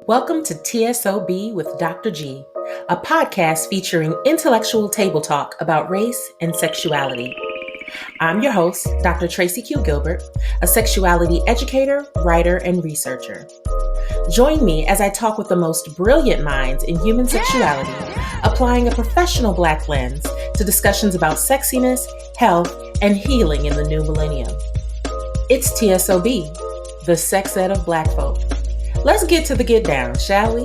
Welcome to T.S.O.B with Dr. G, a podcast featuring intellectual table talk about race and sexuality. I'm your host, Dr. Tracy Q. Gilbert, a sexuality educator, writer, and researcher. Join me as I talk with the most brilliant minds in human sexuality, applying a professional Black lens to discussions about sexiness, health, and healing in the new millennium. It's T.S.O.B, the sex ed of Black folk. Let's get to the get down, shall we?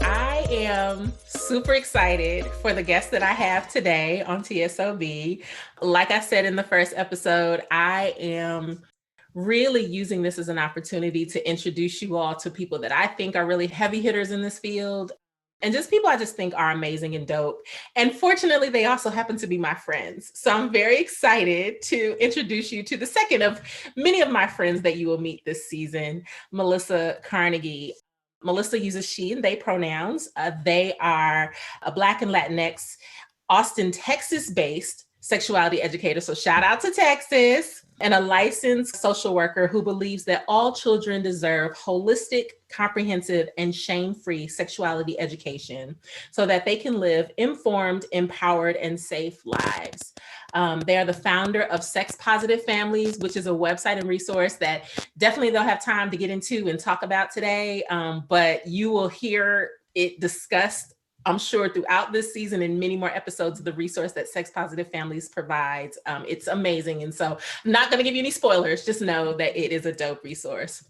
I am super excited for the guest that I have today on TSOB. Like I said in the first episode, I am really using this as an opportunity to introduce you all to people that I think are really heavy hitters in this field. And just people I just think are amazing and dope. And fortunately, they also happen to be my friends. So I'm very excited to introduce you to the second of many of my friends that you will meet this season, Melissa Carnagey. Melissa uses she and they pronouns. They are a Black and Latinx, Austin, Texas-based sexuality educator. So shout out to Texas. And a licensed social worker who believes that all children deserve holistic, comprehensive, and shame-free sexuality education so that they can live informed, empowered, and safe lives. They are the founder of Sex Positive Families, which is a website and resource that definitely they'll have time to get into and talk about today, but you will hear it discussed, I'm sure, throughout this season and many more episodes of the resource that Sex Positive Families provides. It's amazing. And so I'm not going to give you any spoilers, just know that it is a dope resource.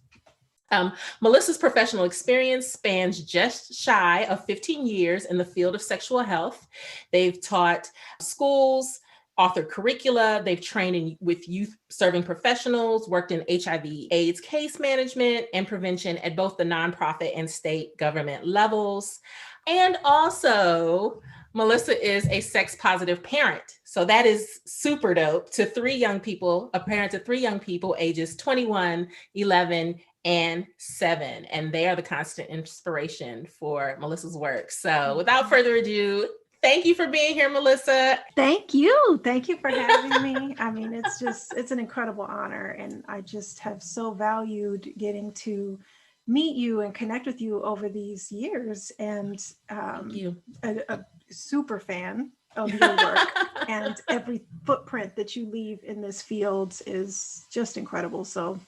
Melissa's professional experience spans just shy of 15 years in the field of sexual health. They've taught schools, authored curricula, they've trained with youth serving professionals, worked in HIV/AIDS case management and prevention at both the nonprofit and state government levels. And also, Melissa is a sex positive parent. So that is super dope to a parent to three young people, ages 21, 11, and 7. And they are the constant inspiration for Melissa's work. So without further ado, thank you for being here, Melissa. Thank you. Thank you for having me. I mean, it's an incredible honor. And I just have so valued getting to meet you and connect with you over these years, and a super fan of your work. And every footprint that you leave in this field is just incredible. So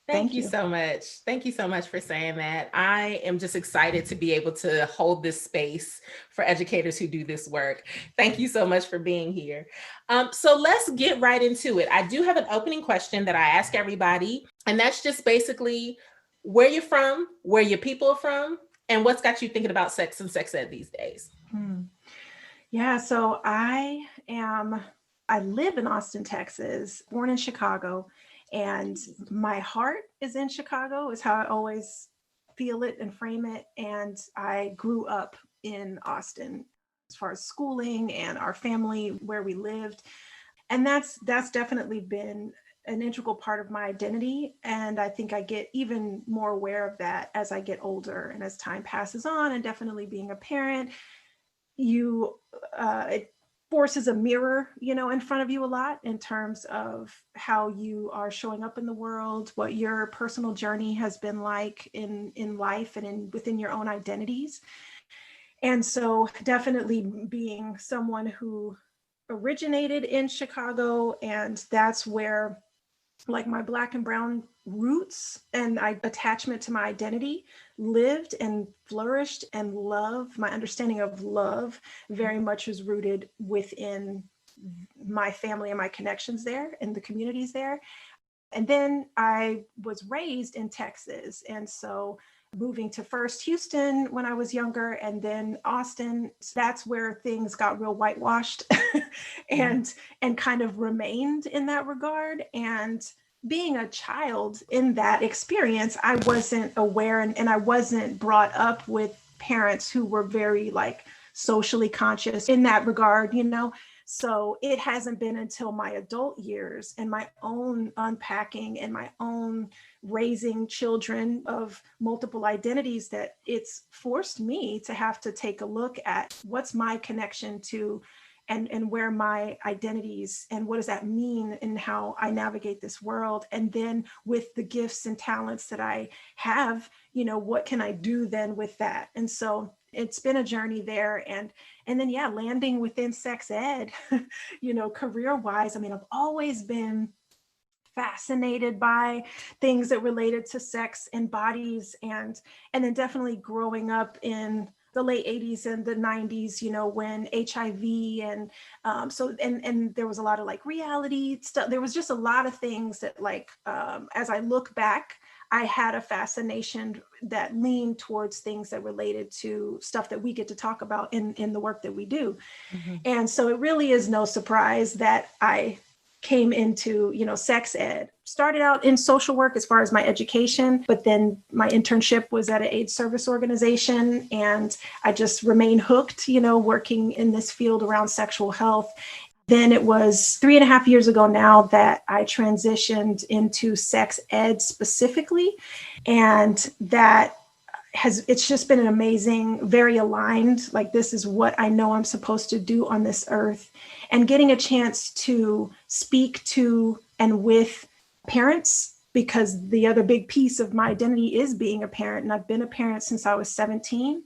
thank you so much. Thank you so much for saying that. I am just excited to be able to hold this space for educators who do this work. Thank you so much for being here. So let's get right into it. I do have an opening question that I ask everybody, and that's just basically where you're from, where your people are from, and what's got you thinking about sex and sex ed these days. Yeah, so I live in Austin, Texas, born in Chicago, and my heart is in Chicago, is how I always feel it and frame it. And I grew up in Austin as far as schooling and our family, where we lived. And that's definitely been an integral part of my identity. And I think I get even more aware of that as I get older and as time passes on. And definitely being a parent, it forces a mirror, in front of you a lot in terms of how you are showing up in the world, what your personal journey has been like in life and within your own identities. And so definitely being someone who originated in Chicago, and that's where like my Black and brown roots and attachment to my identity lived and flourished, and love, my understanding of love very much was rooted within my family and my connections there and the communities there. And then I was raised in Texas. And so moving to first Houston when I was younger, and then Austin, that's where things got real whitewashed and kind of remained in that regard. And being a child in that experience, I wasn't aware and I wasn't brought up with parents who were very like socially conscious in that regard, So it hasn't been until my adult years and my own unpacking and my own raising children of multiple identities that it's forced me to have to take a look at what's my connection to and where my identities and what does that mean and how I navigate this world. And then with the gifts and talents that I have, what can I do then with that? And so it's been a journey there. And then, yeah, landing within sex ed, career wise, I mean, I've always been fascinated by things that related to sex and bodies, and then definitely growing up in the late 80s and the 90s, when HIV and there was a lot of like reality stuff. There was just a lot of things that as I look back, I had a fascination that leaned towards things that related to stuff that we get to talk about in the work that we do. Mm-hmm. And so it really is no surprise that I came into, sex ed. Started out in social work as far as my education, but then my internship was at an AIDS service organization. And I just remained hooked, working in this field around sexual health. Then it was 3.5 years ago now that I transitioned into sex ed specifically. And it's just been an amazing, very aligned, like this is what I know I'm supposed to do on this earth. And getting a chance to speak to and with parents, because the other big piece of my identity is being a parent. And I've been a parent since I was 17.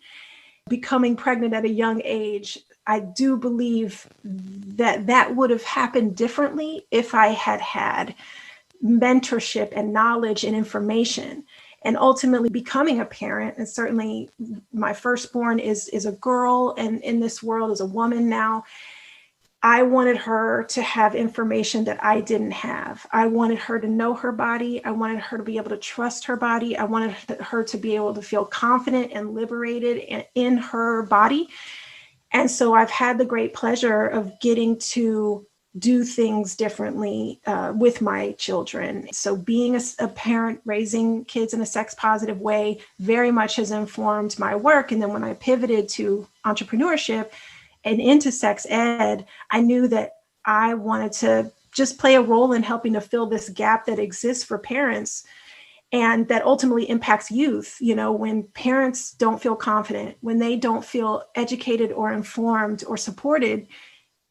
Becoming pregnant at a young age, I do believe that would have happened differently if I had had mentorship and knowledge and information. And ultimately becoming a parent, and certainly my firstborn is a girl, and in this world is a woman now. I wanted her to have information that I didn't have. I wanted her to know her body. I wanted her to be able to trust her body. I wanted her to be able to feel confident and liberated in her body. And so I've had the great pleasure of getting to do things differently with my children. So being a parent, raising kids in a sex positive way very much has informed my work. And then when I pivoted to entrepreneurship and into sex ed, I knew that I wanted to just play a role in helping to fill this gap that exists for parents and that ultimately impacts youth. When parents don't feel confident, when they don't feel educated or informed or supported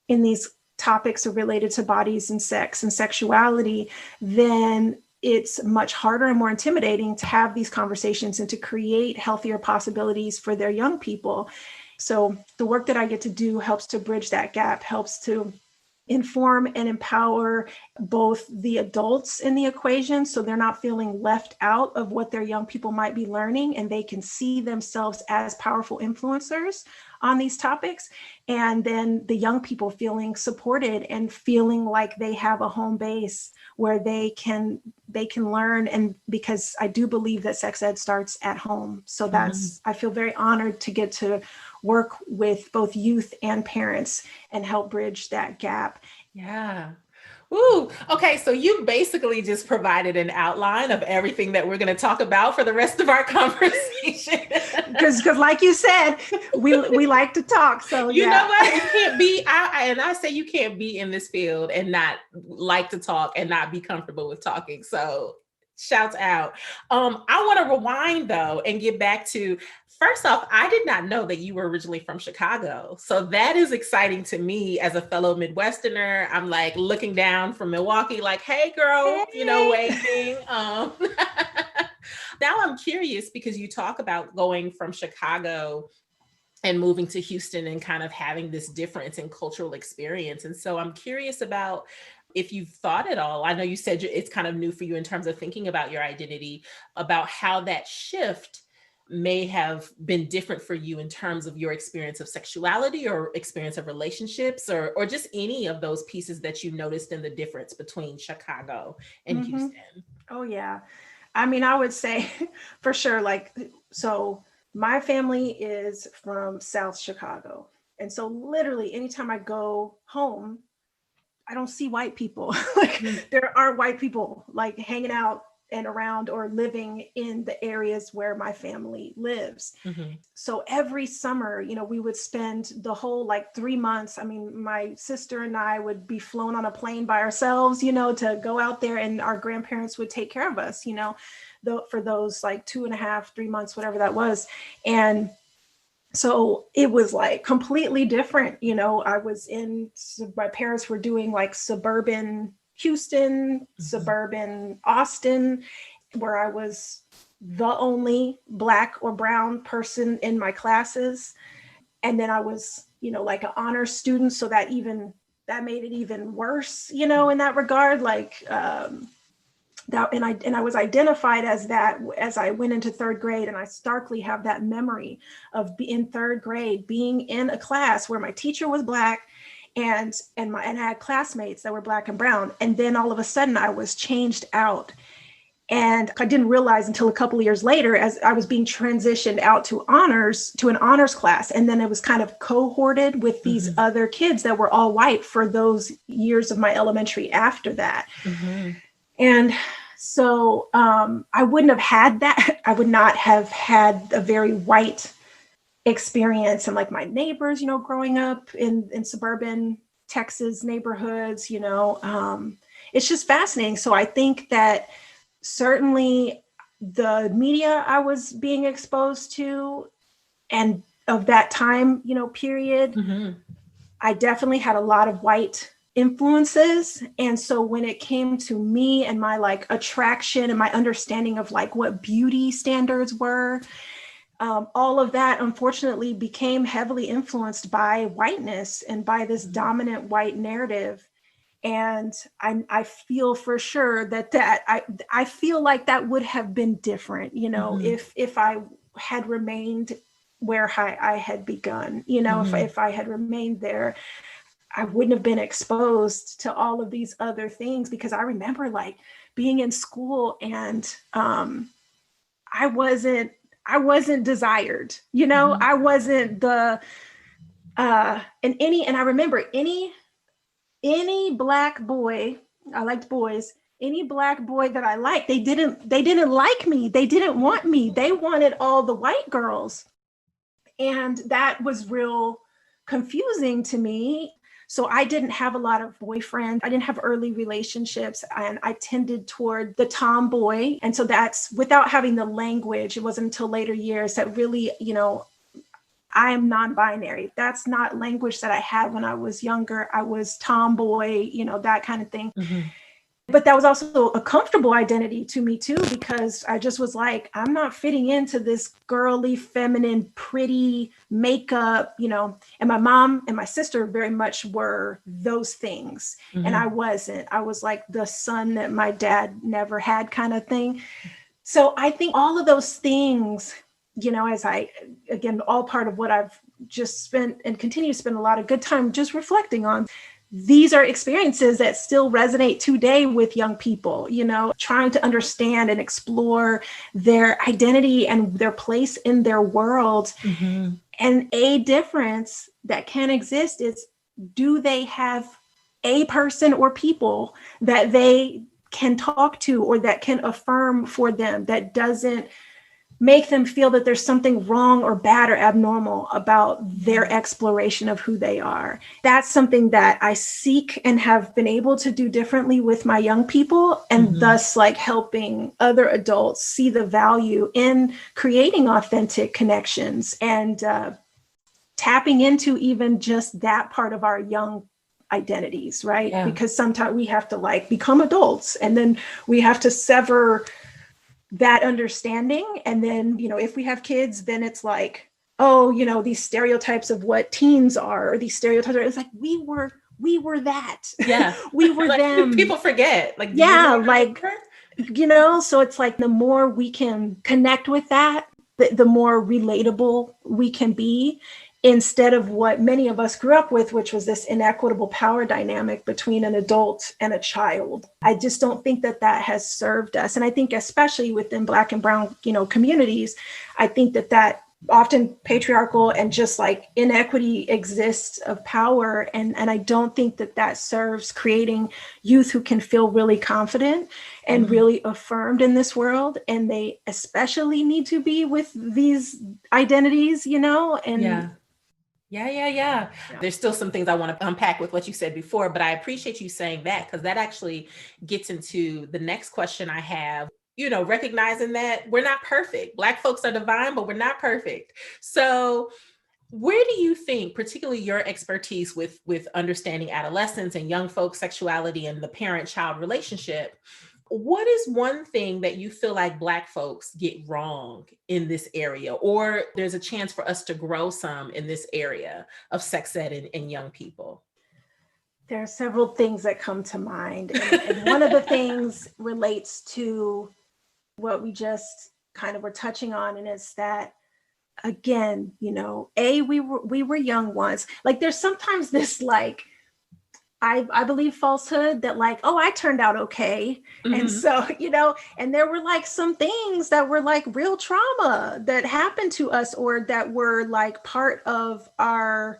in these topics related to bodies and sex and sexuality, then it's much harder and more intimidating to have these conversations and to create healthier possibilities for their young people. So the work that I get to do helps to bridge that gap, helps to inform and empower both the adults in the equation so they're not feeling left out of what their young people might be learning, and they can see themselves as powerful influencers on these topics. And then the young people feeling supported and feeling like they have a home base where they can learn. And because I do believe that sex ed starts at home. So I feel very honored to get to work with both youth and parents and help bridge that gap. Yeah. Ooh, okay. So you basically just provided an outline of everything that we're going to talk about for the rest of our conversation. Because like you said, we like to talk. So you know what? You can't be, I say you can't be in this field and not like to talk and not be comfortable with talking. So shouts out. I want to rewind though and get back to, first off, I did not know that you were originally from Chicago. So that is exciting to me as a fellow Midwesterner. I'm like looking down from Milwaukee, like, hey girl, waving. Now I'm curious because you talk about going from Chicago and moving to Houston and kind of having this difference in cultural experience. And so I'm curious about if you've thought at all, I know you said it's kind of new for you in terms of thinking about your identity, about how that shift may have been different for you in terms of your experience of sexuality or experience of relationships or just any of those pieces that you noticed in the difference between Chicago and Houston. Oh, yeah. I mean, I would say for sure, so my family is from South Chicago. And so literally anytime I go home, I don't see white people. There aren't white people hanging out and around or living in the areas where my family lives. Mm-hmm. So every summer, we would spend the whole 3 months. I mean, my sister and I would be flown on a plane by ourselves, to go out there, and our grandparents would take care of us, for those 2.5, 3 months, whatever that was. And So it was like completely different. My parents were doing like suburban Houston, suburban Austin, where I was the only Black or brown person in my classes. And then I was, like an honor student. So that made it even worse, in that regard. Like, that and I was identified as that as I went into third grade, and I starkly have that memory of in third grade being in a class where my teacher was Black, and I had classmates that were Black and brown, and then all of a sudden I was changed out. And I didn't realize until a couple of years later, as I was being transitioned out to an honors class. And then it was kind of cohorted with these other kids that were all white for those years of my elementary after that. And so I wouldn't have had that. I would not have had a very white experience. And like my neighbors, growing up in suburban Texas neighborhoods, it's just fascinating. So I think that certainly the media I was being exposed to and of that time, period, I definitely had a lot of white influences. And so when it came to me and my like attraction and my understanding of like what beauty standards were, all of that unfortunately became heavily influenced by whiteness and by this dominant white narrative. And I feel for sure that I feel like that would have been different, if I had remained where I had begun, if I had remained there, I wouldn't have been exposed to all of these other things. Because I remember like being in school and I wasn't desired, I wasn't the and I remember any Black boy, I liked boys, any Black boy that I liked, they didn't like me. They didn't want me. They wanted all the white girls. And that was real confusing to me. So I didn't have a lot of boyfriends. I didn't have early relationships, and I tended toward the tomboy. And so that's without having the language. It wasn't until later years that really, I am non-binary. That's not language that I had when I was younger. I was tomboy, that kind of thing. But that was also a comfortable identity to me too, because I just was like, I'm not fitting into this girly, feminine, pretty makeup, and my mom and my sister very much were those things. And I wasn't. I was like the son that my dad never had kind of thing. So I think all of those things, as again, all part of what I've just spent and continue to spend a lot of good time just reflecting on. These are experiences that still resonate today with young people, trying to understand and explore their identity and their place in their world. And a difference that can exist is, do they have a person or people that they can talk to or that can affirm for them, that doesn't make them feel that there's something wrong or bad or abnormal about their exploration of who they are. That's something that I seek and have been able to do differently with my young people, and thus like helping other adults see the value in creating authentic connections and tapping into even just that part of our young identities, right? Yeah. Because sometimes we have to like become adults, and then we have to sever that understanding. And then, if we have kids, then it's like, oh, these stereotypes of what teens are, or these stereotypes it's like, we were that. Yeah. We were like, them. People forget. Like, so it's like the more we can connect with that, the more relatable we can be, instead of what many of us grew up with, which was this inequitable power dynamic between an adult and a child. I just don't think that has served us. And I think especially within Black and brown, communities, I think that often patriarchal and just like inequity exists of power. And I don't think that serves creating youth who can feel really confident and really affirmed in this world. And they especially need to be with these identities, and Yeah. There's still some things I want to unpack with what you said before, but I appreciate you saying that, because that actually gets into the next question I have. Recognizing that we're not perfect. Black folks are divine, but we're not perfect. So Where do you think, particularly your expertise with understanding adolescents and young folks' sexuality and the parent-child relationship, what is one thing that you feel like Black folks get wrong in this area, or there's a chance for us to grow some in this area of sex ed and young people? There are several things that come to mind. And one of the things relates to what we just kind of were touching on, and it's that, again, we were young ones. Like, there's sometimes this, like, I believe falsehood that, like, oh, I turned out okay. Mm-hmm. And so, and there were like some things that were like real trauma that happened to us, or that were like part of our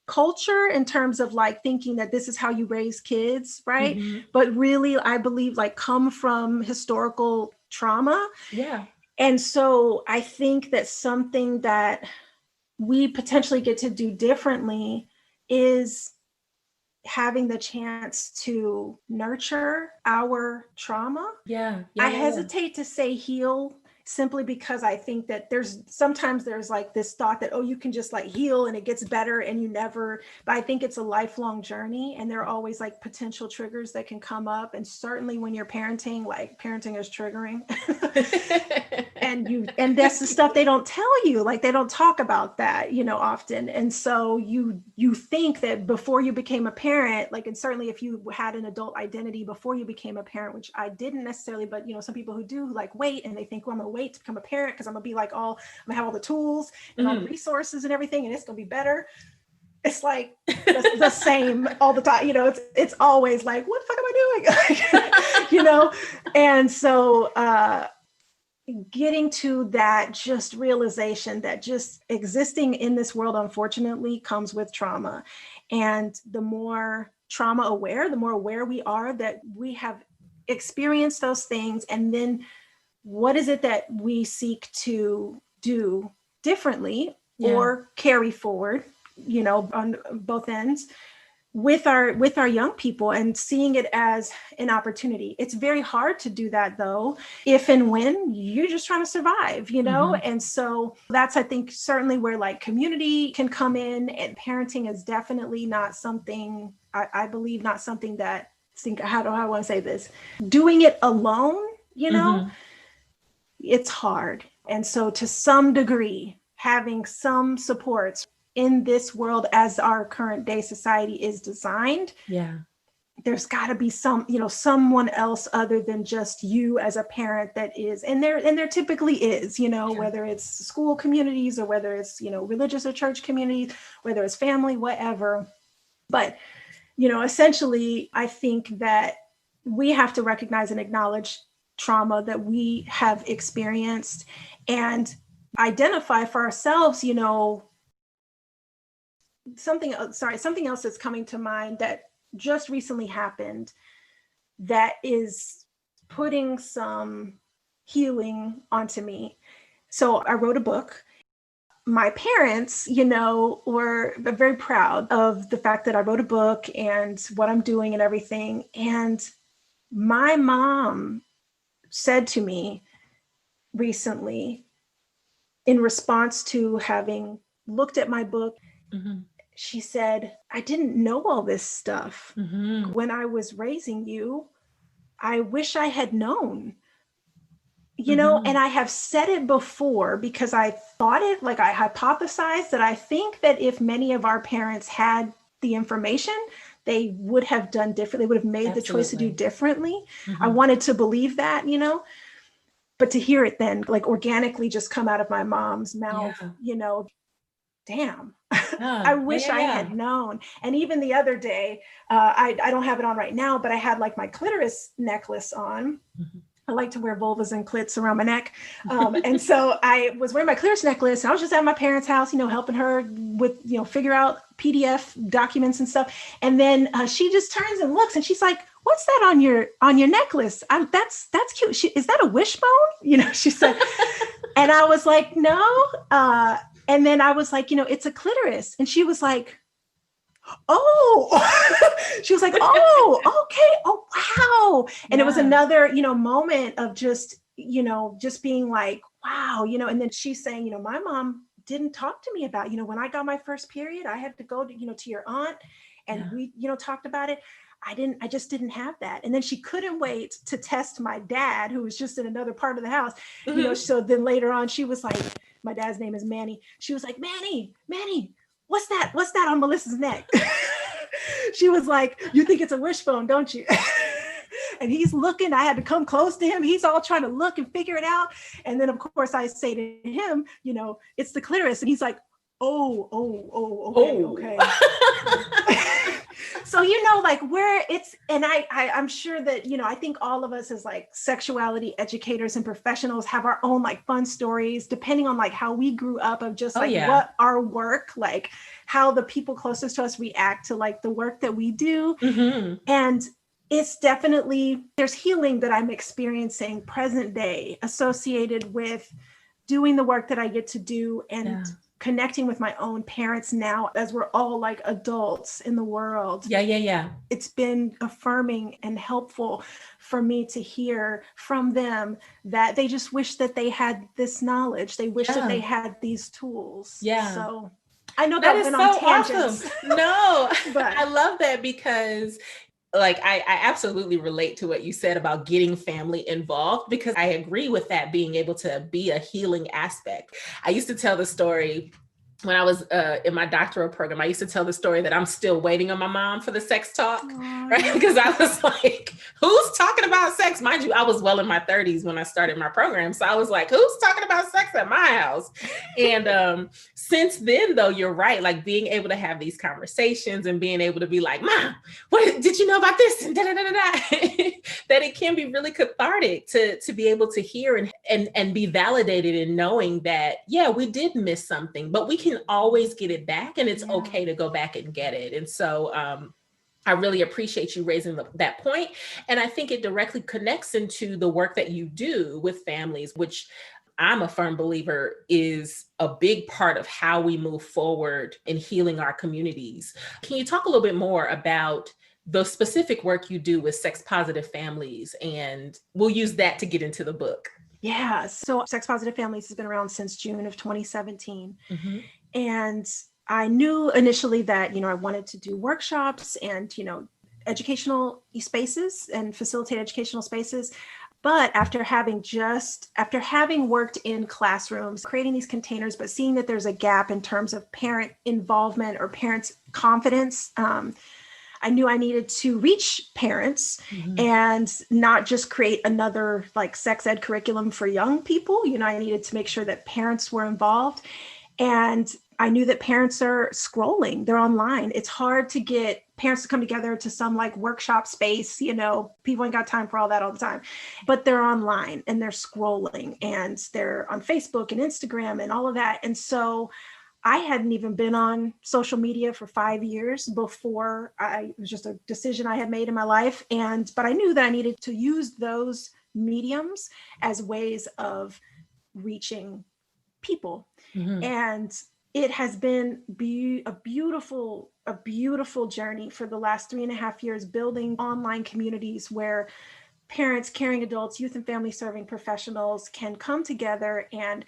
culture in terms of like thinking that this is how you raise kids, right? Mm-hmm. But really, I believe, like, come from historical trauma. Yeah. And so I think that something that we potentially get to do differently is having the chance to nurture our trauma. Yeah. I hesitate to say heal, simply because I think that sometimes there's like this thought that, oh, you can just like heal and it gets better and you never, but I think it's a lifelong journey, and there are always like potential triggers that can come up. And certainly when you're parenting, like, parenting is triggering. and that's the stuff they don't tell you, like they don't talk about that, often. And so you think that before you became a parent, like, and certainly if you had an adult identity before you became a parent, which I didn't necessarily, but some people who do, like, wait, and they think, well, I'm gonna wait to become a parent because I'm gonna be like I'm gonna have all the tools and all the resources and everything, and it's gonna be better. It's like the same all the time. It's always like, what the fuck am I doing? And so getting to that just realization that just existing in this world, unfortunately, comes with trauma. And the more trauma aware, the more aware we are that we have experienced those things, and then what is it that we seek to do differently or carry forward, on both ends with our young people, and seeing it as an opportunity. It's very hard to do that, though, if and when you're just trying to survive, And so that's, I think, certainly where like community can come in, and parenting is definitely not something, I believe, not something that, how do I want to say this? Doing it alone, it's hard. And so to some degree, having some supports in this world as our current day society is designed, there's got to be someone else other than just you as a parent that is, and there typically is, whether it's school communities or whether it's, religious or church communities, whether it's family, whatever. But, essentially, I think that we have to recognize and acknowledge trauma that we have experienced, and identify for ourselves, something else that's coming to mind that just recently happened that is putting some healing onto me. So I wrote a book. My parents, were very proud of the fact that I wrote a book and what I'm doing and everything. And my mom said to me recently, in response to having looked at my book, she said, I didn't know all this stuff when I was raising you. I wish I had known, and I have said it before because I thought it, like, I hypothesized that I think that if many of our parents had the information, they would have done differently. They would have made the choice to do differently. I wanted to believe that, but to hear it then, like, organically just come out of my mom's mouth, damn, I wish I had known. And even the other day, I don't have it on right now, but I had like my clitoris necklace on. I like to wear vulvas and clits around my neck. And so I was wearing my clitoris necklace, and I was just at my parents' house, helping her with, figure out PDF documents and stuff. And then she just turns and looks, and she's like, what's that on your necklace? That's cute. Is that a wishbone? She said, and I was like, no. And then I was like, it's a clitoris. And she was like, oh, she was like, oh, okay. Oh, wow. And it was another, moment of just, just being like, wow, and then she's saying, my mom didn't talk to me about, when I got my first period, I had to go to, to your aunt, and we, talked about it. I just didn't have that. And then she couldn't wait to test my dad, who was just in another part of the house, so then later on, she was like, my dad's name is Manny. She was like, Manny, what's that on Melissa's neck? She was like, you think it's a wishbone, don't you? And he's looking, I had to come close to him. He's all trying to look and figure it out. And then of course I say to him, it's the clitoris. And he's like, okay. So, like where it's, and I'm sure that, I think all of us as like sexuality educators and professionals have our own like fun stories, depending on like how we grew up, of just what our work, like how the people closest to us react to like the work that we do. And it's definitely, there's healing that I'm experiencing present day associated with doing the work that I get to do, and connecting with my own parents now as we're all like adults in the world. It's been affirming and helpful for me to hear from them that they just wish that they had this knowledge. They wish that they had these tools. So I know that went on tangents. Awesome. No, but I love that, because like, I absolutely relate to what you said about getting family involved, because I agree with that being able to be a healing aspect. I used to tell the story when I was in my doctoral program. I used to tell the story that I'm still waiting on my mom for the sex talk, right? Because I was like, who's talking about sex? Mind you, I was well in my 30s when I started my program. So I was like, who's talking about sex at my house? And since then, though, you're right. Like being able to have these conversations and being able to be like, Mom, what did you know about this? And that it can be really cathartic to be able to hear and be validated in knowing that, we did miss something, but we can always get it back, and it's okay to go back and get it. And so I really appreciate you raising that point. And I think it directly connects into the work that you do with families, which I'm a firm believer is a big part of how we move forward in healing our communities. Can you talk a little bit more about the specific work you do with sex positive families? And we'll use that to get into the book. Yeah. So Sex Positive Families has been around since June of 2017. And I knew initially that, I wanted to do workshops and, educational spaces and facilitate educational spaces. But after having worked in classrooms, creating these containers, but seeing that there's a gap in terms of parent involvement or parents' confidence, I knew I needed to reach parents and not just create another like sex ed curriculum for young people. I needed to make sure that parents were involved. And I knew that parents are scrolling, they're online. It's hard to get parents to come together to some like workshop space, people ain't got time for all that all the time, but they're online and they're scrolling and they're on Facebook and Instagram and all of that. And so I hadn't even been on social media for 5 years before. It was just a decision I had made in my life. But I knew that I needed to use those mediums as ways of reaching people. And it has been a beautiful journey for the last 3.5 years, building online communities where parents, caring adults, youth and family serving professionals can come together and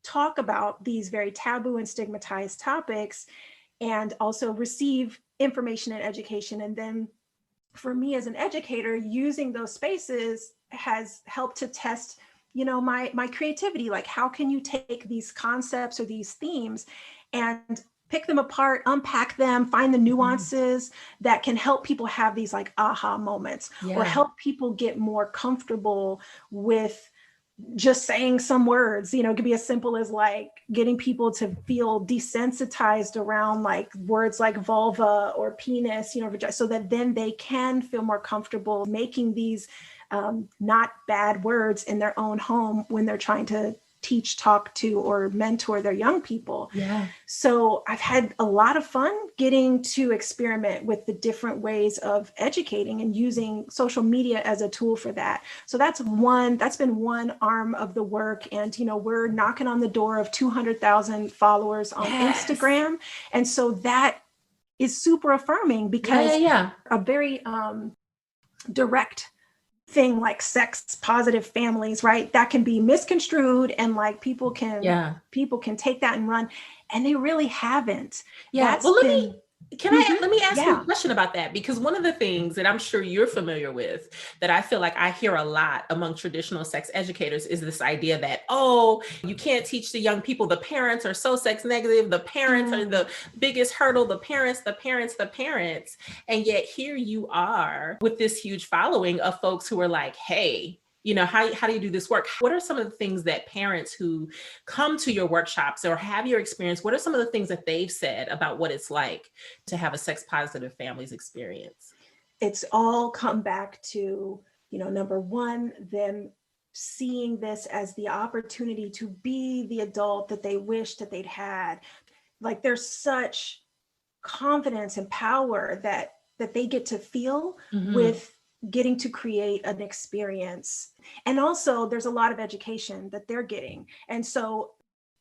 talk about these very taboo and stigmatized topics, and also receive information and education. And then for me as an educator, using those spaces has helped to test, my creativity. Like, how can you take these concepts or these themes and pick them apart, unpack them, find the nuances that can help people have these like aha moments, or help people get more comfortable with just saying some words. It could be as simple as like getting people to feel desensitized around like words like vulva or penis, so that then they can feel more comfortable making these not bad words in their own home when they're trying to teach, talk to, or mentor their young people. So I've had a lot of fun getting to experiment with the different ways of educating and using social media as a tool for that. So that's been one arm of the work. And, we're knocking on the door of 200,000 followers on Instagram. And so that is super affirming, because a very direct thing like sex positive families, right? That can be misconstrued, and like people can take that and run, and they really haven't. Yeah. That's been Let me ask you yeah. a question about that, because one of the things that I'm sure you're familiar with that I feel like I hear a lot among traditional sex educators is this idea that, oh, you can't teach the young people. The parents are so sex negative. The parents are the biggest hurdle. The parents. And yet here you are with this huge following of folks who are like, hey, how do you do this work? What are some of the things that parents who come to your workshops or have your experience, what are some of the things that they've said about what it's like to have a sex positive families experience? It's all come back to, number one, them seeing this as the opportunity to be the adult that they wish that they'd had. Like there's such confidence and power that they get to feel with getting to create an experience. And also there's a lot of education that they're getting. And so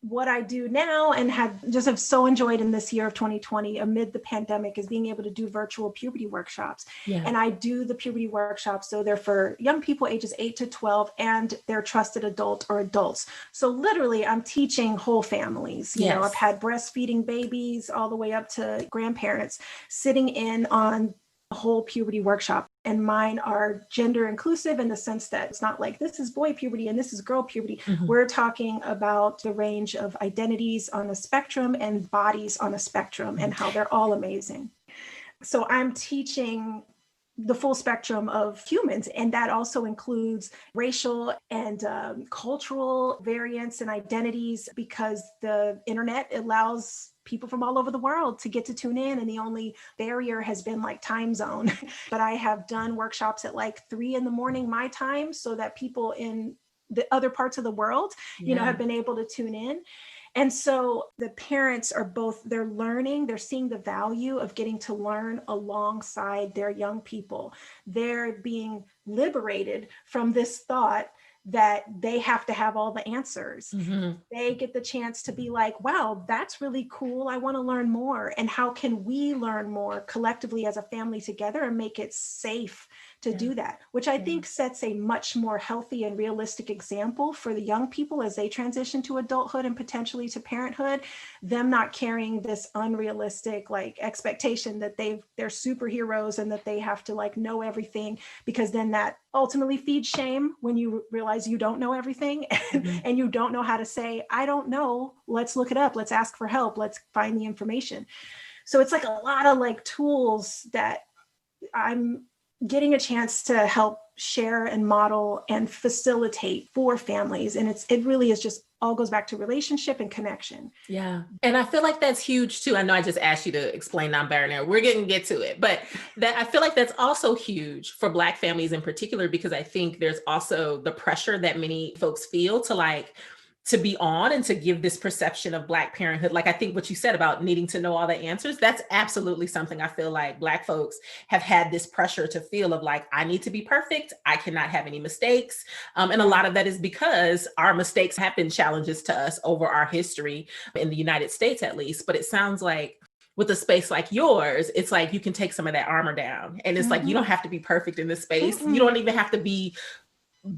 what I do now and have so enjoyed in this year of 2020 amid the pandemic is being able to do virtual puberty workshops. Yeah. And I do the puberty workshops. So they're for young people ages 8 to 12 and their trusted adult or adults. So literally I'm teaching whole families. You know, I've had breastfeeding babies all the way up to grandparents sitting in on a whole puberty workshop. And mine are gender inclusive in the sense that it's not like this is boy puberty and this is girl puberty. We're talking about the range of identities on a spectrum and bodies on a spectrum and how they're all amazing. So I'm teaching the full spectrum of humans, and that also includes racial and cultural variants and identities, because the internet allows people from all over the world to get to tune in, and the only barrier has been like time zone. But I have done workshops at like 3 a.m. my time, so that people in the other parts of the world, have been able to tune in. And so the parents are they're learning, they're seeing the value of getting to learn alongside their young people. They're being liberated from this thought that they have to have all the answers. They get the chance to be like, wow, that's really cool. I want to learn more. And how can we learn more collectively as a family together and make it safe to do that, which I think sets a much more healthy and realistic example for the young people as they transition to adulthood and potentially to parenthood, them not carrying this unrealistic like expectation that they're superheroes and that they have to like know everything, because then that ultimately feeds shame when you realize you don't know everything and you don't know how to say, I don't know, let's look it up, let's ask for help, let's find the information. So it's like a lot of like tools that I'm getting a chance to help share and model and facilitate for families. And it really is just all goes back to relationship and connection. Yeah. And I feel like that's huge too. I know I just asked you to explain non-binary. We're going to get to it, but that I feel like that's also huge for Black families in particular, because I think there's also the pressure that many folks feel to be on and to give this perception of Black parenthood. Like I think what you said about needing to know all the answers, that's absolutely something I feel like Black folks have had this pressure to feel of like, I need to be perfect. I cannot have any mistakes. And a lot of that is because our mistakes have been challenges to us over our history in the United States, at least. But it sounds like with a space like yours, it's like you can take some of that armor down. And it's like, you don't have to be perfect in this space. You don't even have to be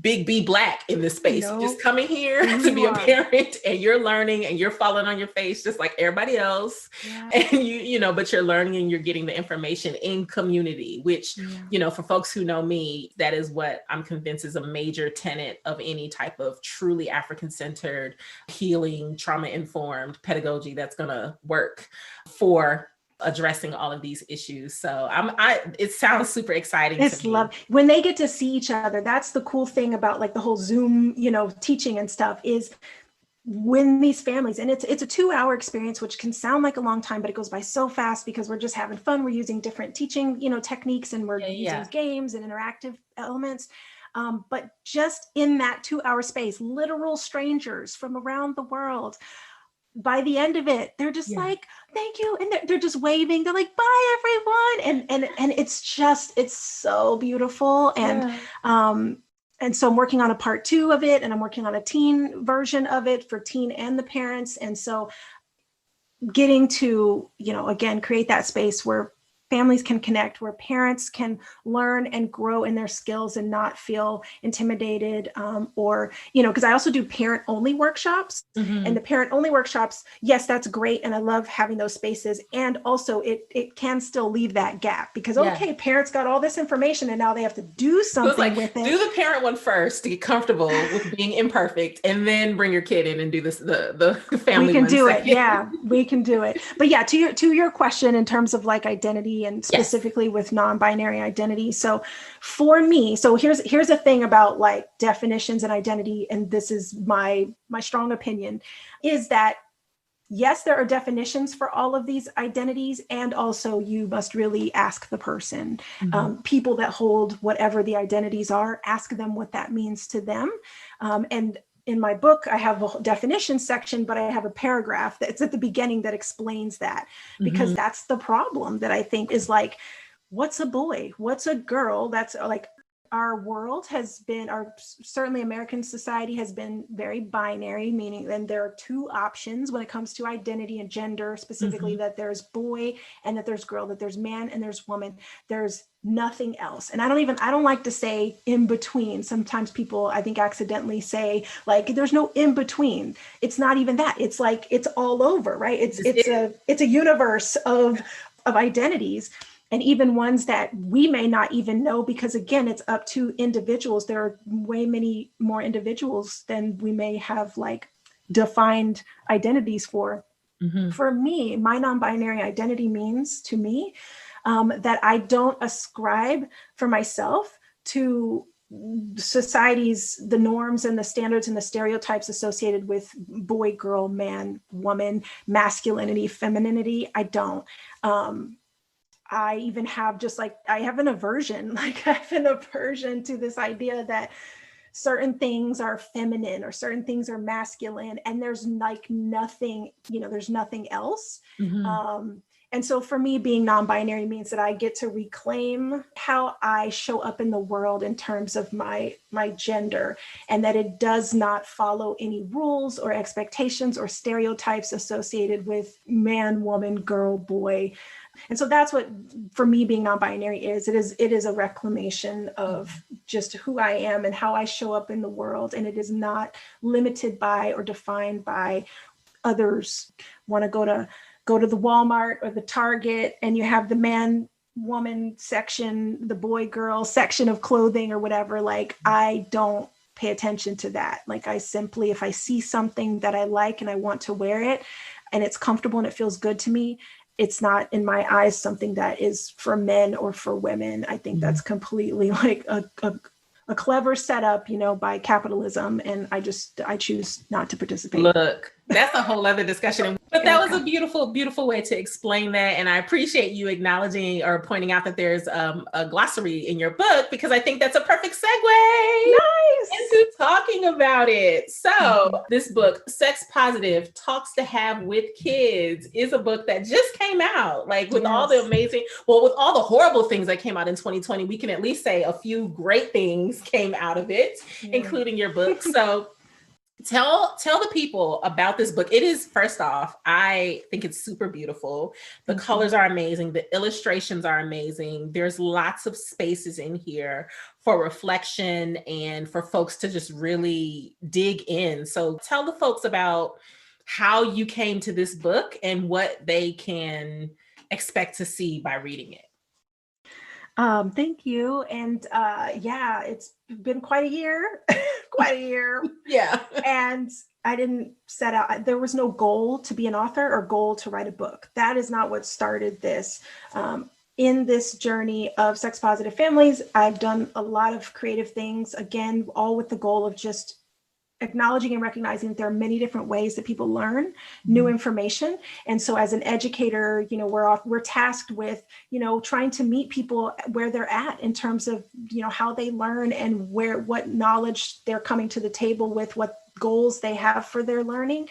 big B Black in this space. You're just coming here to be a parent, and you're learning and you're falling on your face just like everybody else. And but you're learning and you're getting the information in community, which, for folks who know me, that is what I'm convinced is a major tenet of any type of truly African-centered, healing, trauma-informed pedagogy that's going to work for addressing all of these issues. So it sounds super exciting. It's love when they get to see each other. That's the cool thing about like the whole Zoom, teaching and stuff, is when these families, and it's a 2-hour experience, which can sound like a long time, but it goes by so fast because we're just having fun. We're using different teaching, techniques, and we're using games and interactive elements. But just in that 2-hour space, literal strangers from around the world, by the end of it, they're just like, thank you. And they're just waving. They're like, bye everyone. And it's so beautiful. And so I'm working on a part 2 of it, and I'm working on a teen version of it for teen and the parents. And so getting to, again, create that space where families can connect, where parents can learn and grow in their skills and not feel intimidated, or, because I also do parent only workshops. And the parent only workshops, yes, that's great. And I love having those spaces. And also it can still leave that gap because, okay, parents got all this information and now they have to do something with it. Do the parent one first to get comfortable with being imperfect, and then bring your kid in and do this, the family. We can do it. Yeah, we can do it. But yeah, to your question in terms of like identity and specifically with non-binary identity. So for me, here's a thing about like definitions and identity, and this is my strong opinion, is that yes, there are definitions for all of these identities, and also you must really ask the person, people that hold whatever the identities are, ask them what that means to them. And in my book, I have a definition section, but I have a paragraph that's at the beginning that explains that, because that's the problem that I think is like, what's a boy? What's a girl? That's like, our world has been, certainly American society has been very binary, meaning then there are two options when it comes to identity and gender, specifically that there's boy and that there's girl, that there's man and there's woman. There's nothing else. And I don't like to say in between. Sometimes people, I think, accidentally say like, there's no in between. It's not even that. It's like, it's all over, right? It's a universe of identities. And even ones that we may not even know, because again, it's up to individuals. There are way many more individuals than we may have like defined identities for. For me, my non-binary identity means to me that I don't ascribe for myself to society's, the norms and the standards and the stereotypes associated with boy, girl, man, woman, masculinity, femininity. I don't. I even have I have an aversion to this idea that certain things are feminine or certain things are masculine, and there's like nothing, there's nothing else. And so for me, being non-binary means that I get to reclaim how I show up in the world in terms of my gender, and that it does not follow any rules or expectations or stereotypes associated with man, woman, girl, boy. And so that's what, for me, being non-binary is. It is a reclamation of just who I am and how I show up in the world. And it is not limited by or defined by others. Want to go to the Walmart or the Target, and you have the man, woman section, the boy, girl section of clothing or whatever. Like, I don't pay attention to that. Like, I simply, if I see something that I like and I want to wear it and it's comfortable and it feels good to me, it's not in my eyes something that is for men or for women. I think that's completely like a clever setup, by capitalism. And I choose not to participate. Look, that's a whole other discussion. But that was a beautiful, beautiful way to explain that. And I appreciate you acknowledging or pointing out that there's a glossary in your book, because I think that's a perfect segue into talking about it. So this book, Sex Positive Talks to Have with Kids, is a book that just came out. Like, with all the with all the horrible things that came out in 2020, we can at least say a few great things came out of it, including your book. So tell the people about this book. It is, first off, I think it's super beautiful. The colors are amazing. The illustrations are amazing. There's lots of spaces in here for reflection and for folks to just really dig in. So tell the folks about how you came to this book and what they can expect to see by reading it. Thank you. And it's been quite a year. Yeah. And I didn't set out, there was no goal to be an author or goal to write a book. That is not what started this. In this journey of sex positive families, I've done a lot of creative things, again, all with the goal of just acknowledging and recognizing that there are many different ways that people learn new information. And so as an educator, we're tasked with, trying to meet people where they're at in terms of, how they learn and what knowledge they're coming to the table with, what goals they have for their learning.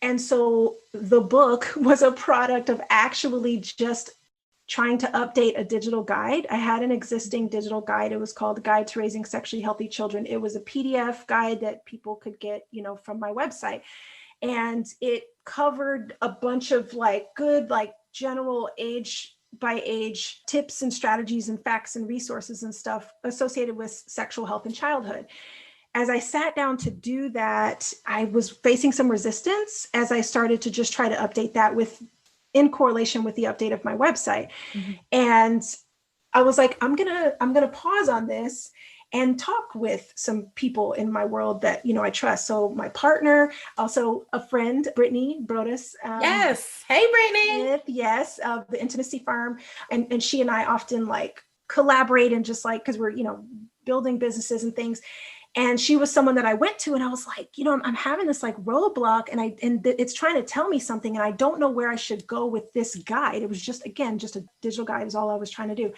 And so the book was a product of actually just trying to update a digital guide. I had an existing digital guide. It was called Guide to Raising Sexually Healthy Children. It was a PDF guide that people could get, from my website. And it covered a bunch of good, general age by age tips and strategies and facts and resources and stuff associated with sexual health in childhood. As I sat down to do that, I was facing some resistance as I started to just try to update that in correlation with the update of my website. Mm-hmm. And I was like, I'm gonna pause on this and talk with some people in my world that, I trust. So my partner, also a friend, Brittany, Broaddus. Yes. Hey, Brittany. Yes, of the intimacy firm. And she and I often like collaborate and just like, because we're, building businesses and things. And she was someone that I went to and I was like, I'm having this like roadblock and it's trying to tell me something. And I don't know where I should go with this guide. It was just a digital guide is all I was trying to do.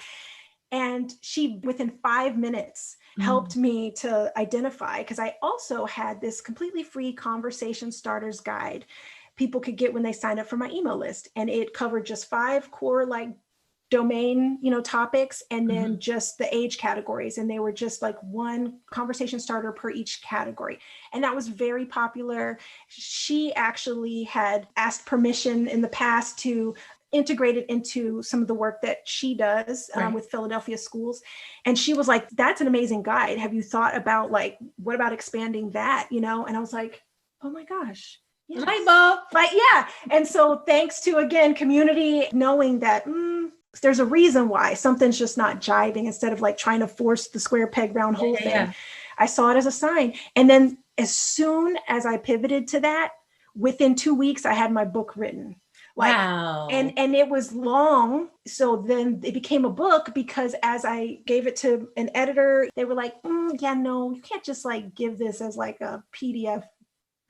And she, within 5 minutes, helped me to identify, because I also had this completely free conversation starters guide people could get when they signed up for my email list. And it covered just 5 core like domain, topics, and then just the age categories. And they were just like one conversation starter per each category. And that was very popular. She actually had asked permission in the past to integrate it into some of the work that she does with Philadelphia schools. And she was like, that's an amazing guide. Have you thought about like, what about expanding that, And I was like, oh my gosh. Yes. Light bulb. But yeah. And so thanks to, again, community, knowing that there's a reason why something's just not jiving, instead of like trying to force the square peg round hole thing. Yeah. I saw it as a sign. And then as soon as I pivoted to that, within 2 weeks, I had my book written. Wow. And it was long. So then it became a book, because as I gave it to an editor, they were like, yeah, no, you can't just like give this as like a PDF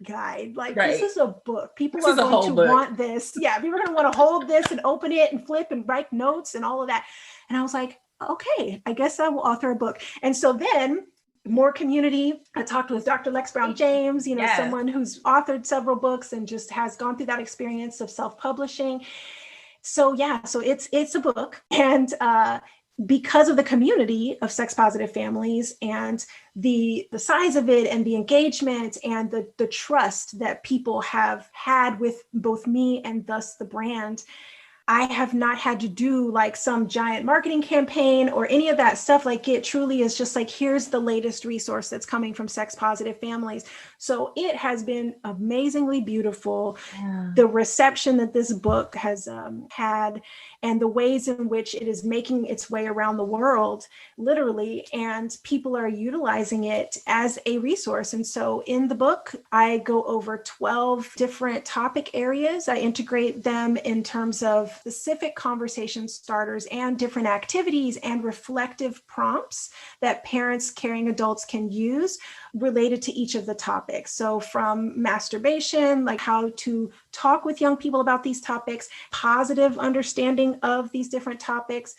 guide. Like this is a book. People are going to want this. Yeah. People are going to want to hold this and open it and flip and write notes and all of that. And I was like, okay, I guess I will author a book. And so then more community. I talked with Dr. Lexx Brown-James, someone who's authored several books and just has gone through that experience of self-publishing. So it's a book. And because of the community of sex positive families and the size of it and the engagement and the trust that people have had with both me and thus the brand, I have not had to do like some giant marketing campaign or any of that stuff. Like it truly is just like, here's the latest resource that's coming from sex positive families. So it has been amazingly beautiful. Yeah. The reception that this book has had and the ways in which it is making its way around the world, literally, and people are utilizing it as a resource. And so in the book, I go over 12 different topic areas. I integrate them in terms of specific conversation starters and different activities and reflective prompts that parents, caring adults can use related to each of the topics. So from masturbation, like how to talk with young people about these topics, positive understanding of these different topics,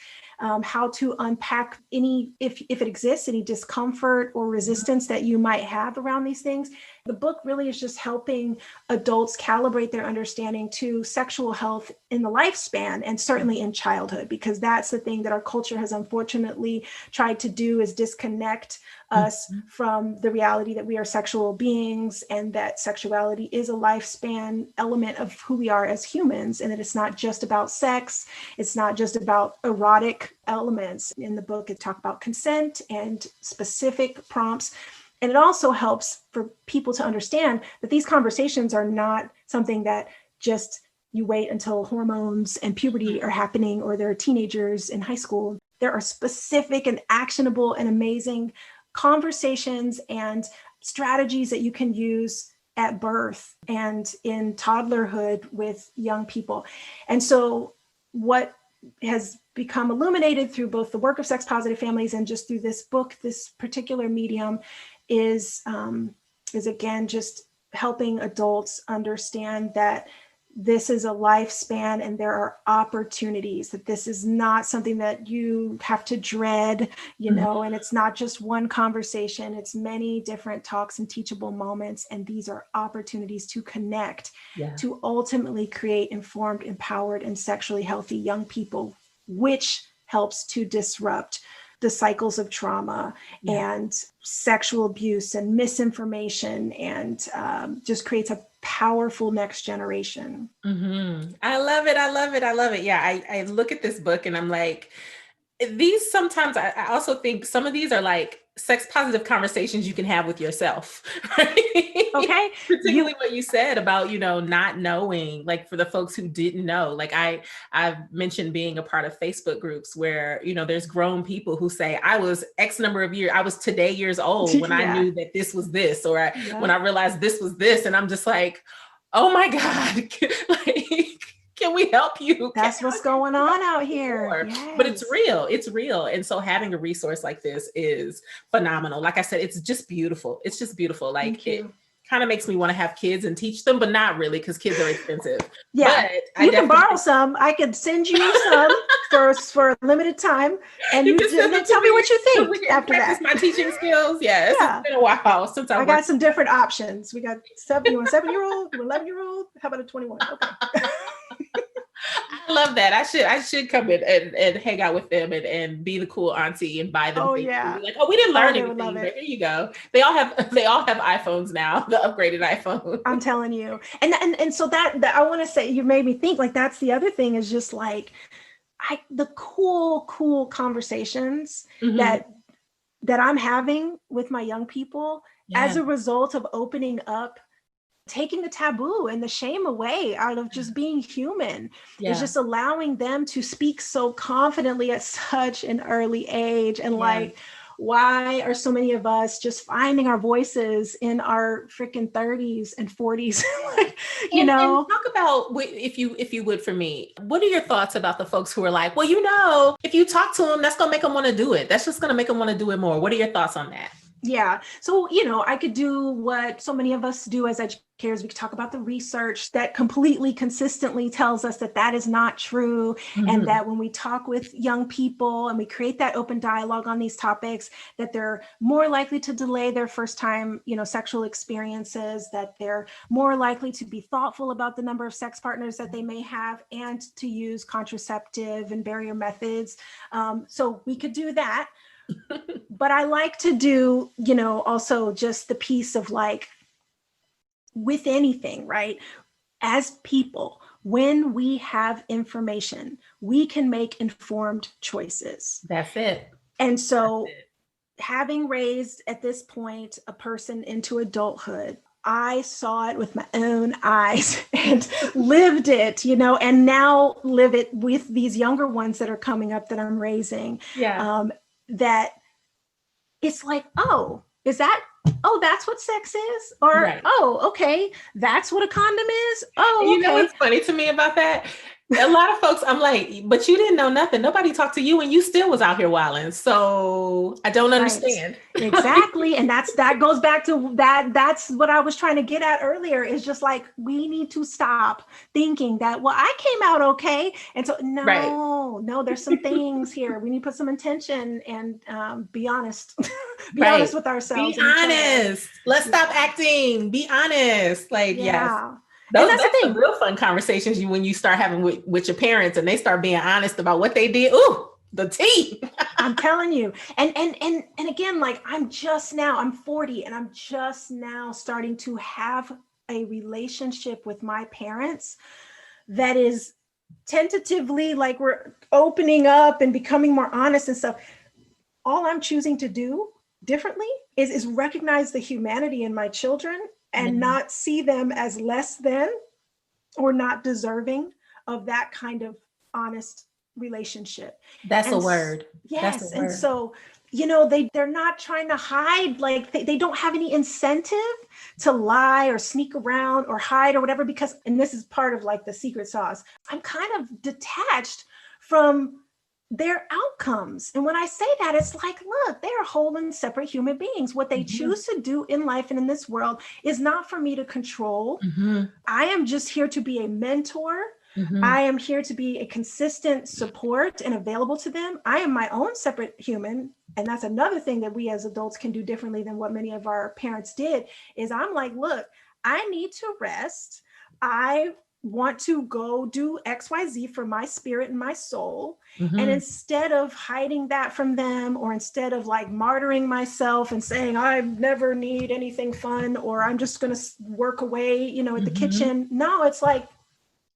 how to unpack any, if it exists, any discomfort or resistance that you might have around these things. The book really is just helping adults calibrate their understanding to sexual health in the lifespan and certainly in childhood, because that's the thing that our culture has unfortunately tried to do, is disconnect us from the reality that we are sexual beings and that sexuality is a lifespan element of who we are as humans, and that it's not just about sex. It's not just about erotic elements. In the book, it talks about consent and specific prompts. And it also helps for people to understand that these conversations are not something that just you wait until hormones and puberty are happening or they're teenagers in high school. There are specific and actionable and amazing conversations and strategies that you can use at birth and in toddlerhood with young people. And so what has become illuminated through both the work of sex positive families and just through this book, this particular medium, is again just helping adults understand that this is a lifespan and there are opportunities, that this is not something that you have to dread, and it's not just one conversation, it's many different talks and teachable moments. And these are opportunities to connect, to ultimately create informed, empowered, and sexually healthy young people, which helps to disrupt the cycles of trauma and sexual abuse and misinformation, and just creates a powerful next generation. I love it. I love it. I love it. Yeah. I look at this book and I'm like, these sometimes I also think some of these are like sex positive conversations you can have with yourself, right? Okay. Particularly what you said about, not knowing, like for the folks who didn't know, like I've mentioned being a part of Facebook groups where, there's grown people who say, I was X number of years, I was today years old when I knew that this was this, or when I realized this was this. And I'm just like, oh my God, like, can we help you? That's what's going on out here. Yes. But it's real. It's real. And so having a resource like this is phenomenal. Like I said, it's just beautiful. It's just beautiful. Like it kind of makes me want to have kids and teach them, but not really, because kids are expensive. Yeah. But you can borrow some. I could send you some for a limited time, and you just tell me what you think after that. My teaching skills. Yes. It's been a while since I got some different options. We got you want a 7-year-old, you want 11-year-old? How about a 21? Okay. I love that. I should come in and hang out with them and be the cool auntie and buy them. Oh things. Yeah. Like, we didn't learn anything. Here you go. They all have iPhones now, the upgraded iPhone. I'm telling you. And so that I want to say, you made me think, like, that's the other thing, is just like the cool conversations that I'm having with my young people as a result of opening up, taking the taboo and the shame away out of just being human. Is just allowing them to speak so confidently at such an early age. And like, why are so many of us just finding our voices in our freaking 30s and 40s? And talk about, if you would, for me, what are your thoughts about the folks who are like, well, if you talk to them, that's going to make them want to do it. That's just going to make them want to do it more. What are your thoughts on that? Yeah. So, I could do what so many of us do as educators. We could talk about the research that completely consistently tells us that that is not true. And that when we talk with young people and we create that open dialogue on these topics, that they're more likely to delay their first time, sexual experiences, that they're more likely to be thoughtful about the number of sex partners that they may have, and to use contraceptive and barrier methods. So we could do that. But I like to do, also just the piece of, like, with anything, right? As people, when we have information, we can make informed choices. That's it. And so having raised at this point a person into adulthood, I saw it with my own eyes and lived it, and now live it with these younger ones that are coming up that I'm raising. That it's like, that's what sex is? Or, okay, that's what a condom is? Oh, okay. You know what's funny to me about that? A lot of folks, I'm like, but you didn't know nothing. Nobody talked to you and you still was out here wilding. So I don't understand. Exactly. And that goes back to that. That's what I was trying to get at earlier, is just like, we need to stop thinking that, well, I came out okay. And so, no, there's some things here. We need to put some intention and be honest. Be honest with ourselves. Be honest. Let's stop acting. Be honest. Like, yes. Those are the real fun conversations when you start having with your parents and they start being honest about what they did. Ooh, the tea. I'm telling you. And again, like, I'm 40 and I'm just now starting to have a relationship with my parents that is tentatively, like, we're opening up and becoming more honest and stuff. All I'm choosing to do differently is recognize the humanity in my children and not see them as less than or not deserving of that kind of honest relationship. That's a word. Yes. That's a word. And so, they're not trying to hide, like they don't have any incentive to lie or sneak around or hide or whatever, because, and this is part of, like, the secret sauce, I'm kind of detached from their outcomes. And when I say that, it's like, look, they are whole and separate human beings. What they choose to do in life and in this world is not for me to control. I am just here to be a mentor. I am here to be a consistent support and available to them. I am my own separate human. And that's another thing that we as adults can do differently than what many of our parents did, is I'm like, look, I need to rest. I want to go do XYZ for my spirit and my soul. Mm-hmm. And instead of hiding that from them, or instead of like martyring myself and saying, I never need anything fun, or I'm just going to work away, you know, at the kitchen. No, it's like,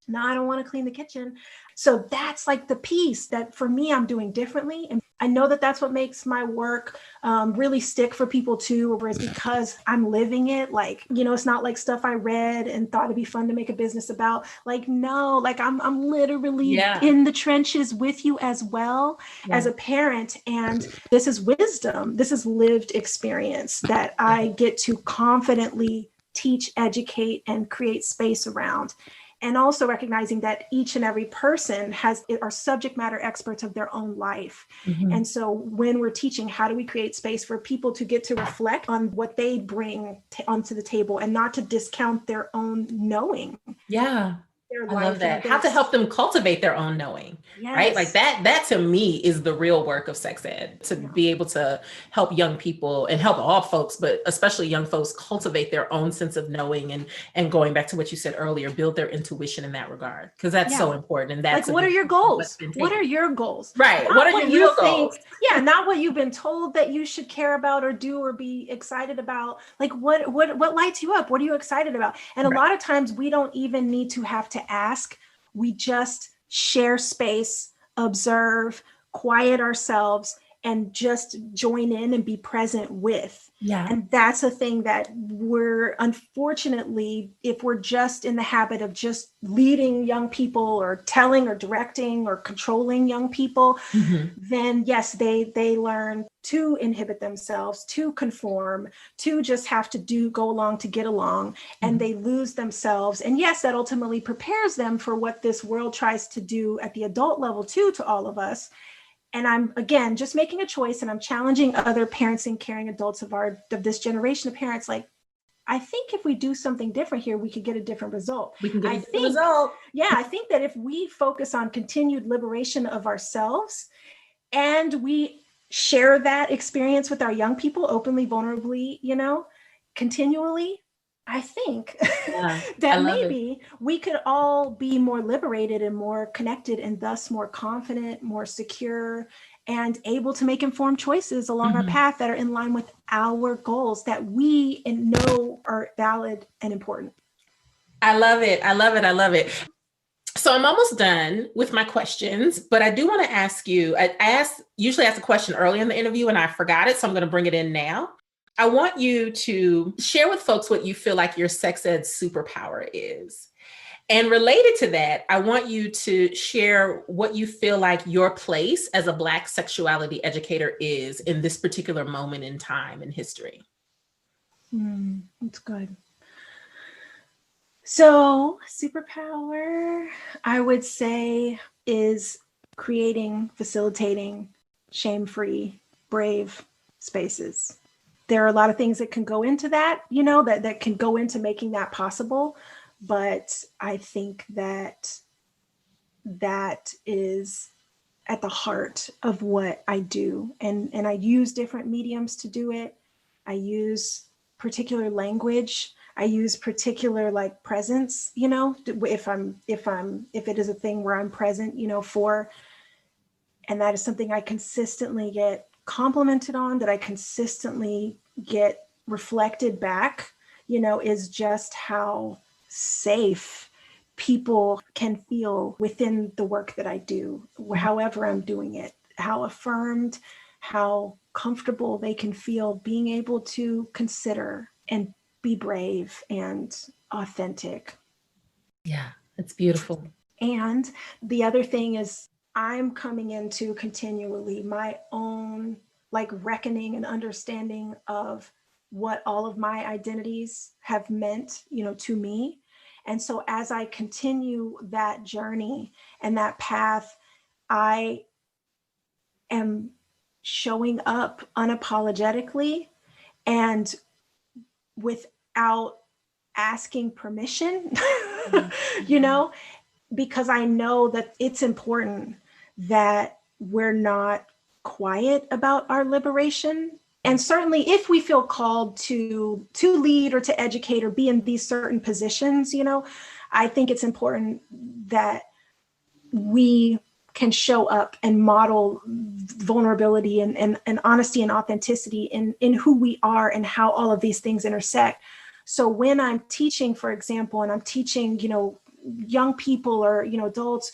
no, I don't want to clean the kitchen. So that's like the piece that for me, I'm doing differently. And I know that that's what makes my work really stick for people too, whereas because I'm living it, like, you know, it's not like stuff I read and thought it'd be fun to make a business about. Like, no, like I'm literally in the trenches with you as well as a parent. And this is wisdom. This is lived experience that I get to confidently teach, educate, and create space around. And also recognizing that each and every person are subject matter experts of their own life. And so when we're teaching, how do we create space for people to get to reflect on what they bring onto the table and not to discount their own knowing? I love that. How to help them cultivate their own knowing, right? Like that to me is the real work of sex ed, to be able to help young people and help all folks, but especially young folks, cultivate their own sense of knowing and going back to what you said earlier, build their intuition in that regard. Because that's so important. And that's like, what are your goals? What are your goals? Right. Not what are your real goals? Not what you've been told that you should care about or do or be excited about. Like what lights you up? What are you excited about? And a lot of times we don't even need to have to ask. We just share space, observe, quiet ourselves, and just join in and be present with. And that's a thing that we're, unfortunately, if we're just in the habit of just leading young people or telling or directing or controlling young people, then yes, they learn to inhibit themselves, to conform, to just have to go along to get along, and they lose themselves. And yes, that ultimately prepares them for what this world tries to do at the adult level too, to all of us. And I'm, again, just making a choice, and I'm challenging other parents and caring adults of this generation of parents. Like, I think if we do something different here, we could get a different result. We can get a different result. Yeah, I think that if we focus on continued liberation of ourselves and we share that experience with our young people openly, vulnerably, you know, continually, I think that maybe we could all be more liberated and more connected, and thus more confident, more secure, and able to make informed choices along our path that are in line with our goals that we know are valid and important. I love it. I love it. I love it. So I'm almost done with my questions, but I do want to ask you, usually ask a question early in the interview and I forgot it, so I'm going to bring it in now. I want you to share with folks what you feel like your sex ed superpower is. And related to that, I want you to share what you feel like your place as a Black sexuality educator is in this particular moment in time in history. That's good. So, superpower, I would say, is creating, facilitating shame-free, brave spaces. There are a lot of things that can go into that, you know, that can go into making that possible. But I think that is at the heart of what I do. And I use different mediums to do it. I use particular language. I use particular like presence, you know, if it is a thing where I'm present, you know, and that is something I consistently get complimented on, that I consistently get reflected back, you know, is just how safe people can feel within the work that I do, however I'm doing it, how affirmed, how comfortable they can feel being able to consider and be brave and authentic. Yeah, it's beautiful. And the other thing is I'm coming into continually my own like reckoning and understanding of what all of my identities have meant, you know, to me. And so as I continue that journey and that path, I am showing up unapologetically and without asking permission, you know, because I know that it's important that we're not quiet about our liberation. And certainly if we feel called to lead or to educate or be in these certain positions, you know, I think it's important that we can show up and model vulnerability and honesty and authenticity in who we are and how all of these things intersect. So when I'm teaching, for example, and I'm teaching, young people or, adults,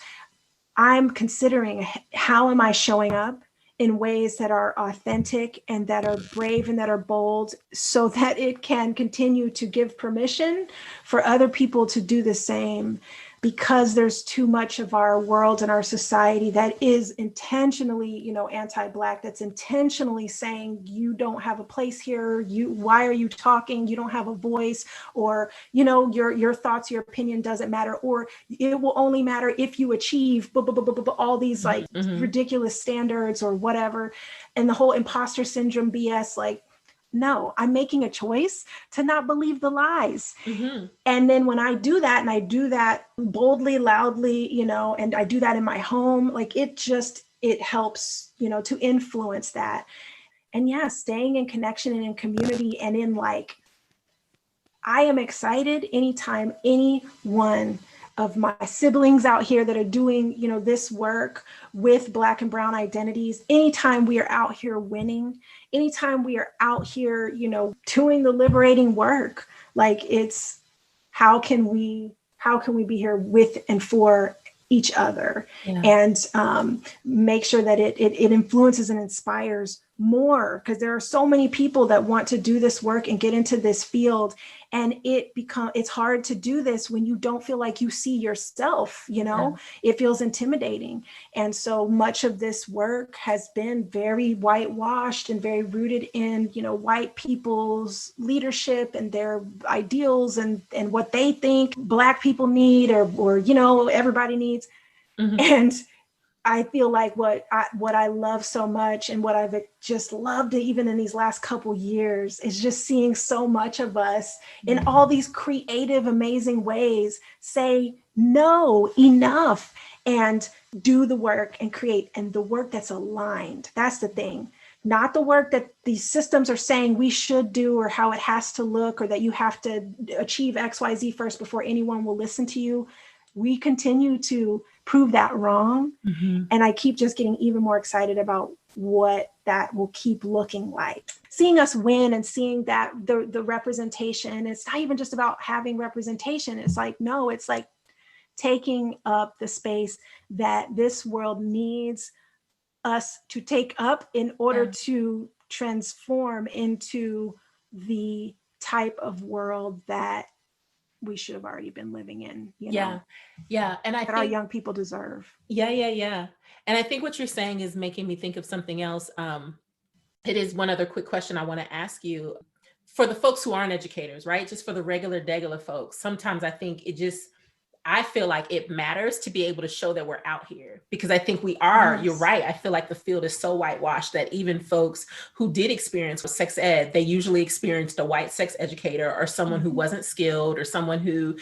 I'm considering how am I showing up in ways that are authentic and that are brave and that are bold, so that it can continue to give permission for other people to do the same. Because there's too much of our world and our society that is intentionally, anti-Black, that's intentionally saying you don't have a place here. Why are you talking? You don't have a voice, or, your thoughts, your opinion doesn't matter, or it will only matter if you achieve all these like ridiculous standards or whatever. And the whole imposter syndrome BS, like, no, I'm making a choice to not believe the lies. And then when I do that, and I do that boldly, loudly, and I do that in my home, like it helps, to influence that. And yeah, staying in connection and in community and in like, I am excited anytime any one of my siblings out here that are doing, this work with Black and brown identities, anytime we are out here winning, anytime we are out here, doing the liberating work, like it's, how can we be here with and for each other, and make sure that it influences and inspires more, because there are so many people that want to do this work and get into this field, and it's hard to do this when you don't feel like you see yourself, it feels intimidating. And so much of this work has been very whitewashed and very rooted in, white people's leadership and their ideals and what they think Black people need, or everybody needs. And I feel like what I love so much, and what I've just loved even in these last couple years, is just seeing so much of us in all these creative, amazing ways say, no, enough, and do the work and create, and the work that's aligned. That's the thing. Not the work that these systems are saying we should do, or how it has to look, or that you have to achieve XYZ first before anyone will listen to you. We continue to prove that wrong. And I keep just getting even more excited about what that will keep looking like. Seeing us win and seeing that the representation, it's not even just about having representation. It's like, no, it's like taking up the space that this world needs us to take up in order to transform into the type of world that we should have already been living in, know? And I think our young people deserve. And I think what you're saying is making me think of something else. It is one other quick question I want to ask you. For the folks who aren't educators, right? Just for the regular folks, sometimes I think I feel like it matters to be able to show that we're out here, because I think we are. Yes. You're right. I feel like the field is so whitewashed that even folks who did experience sex ed, they usually experienced a white sex educator, or someone who wasn't skilled, or someone who,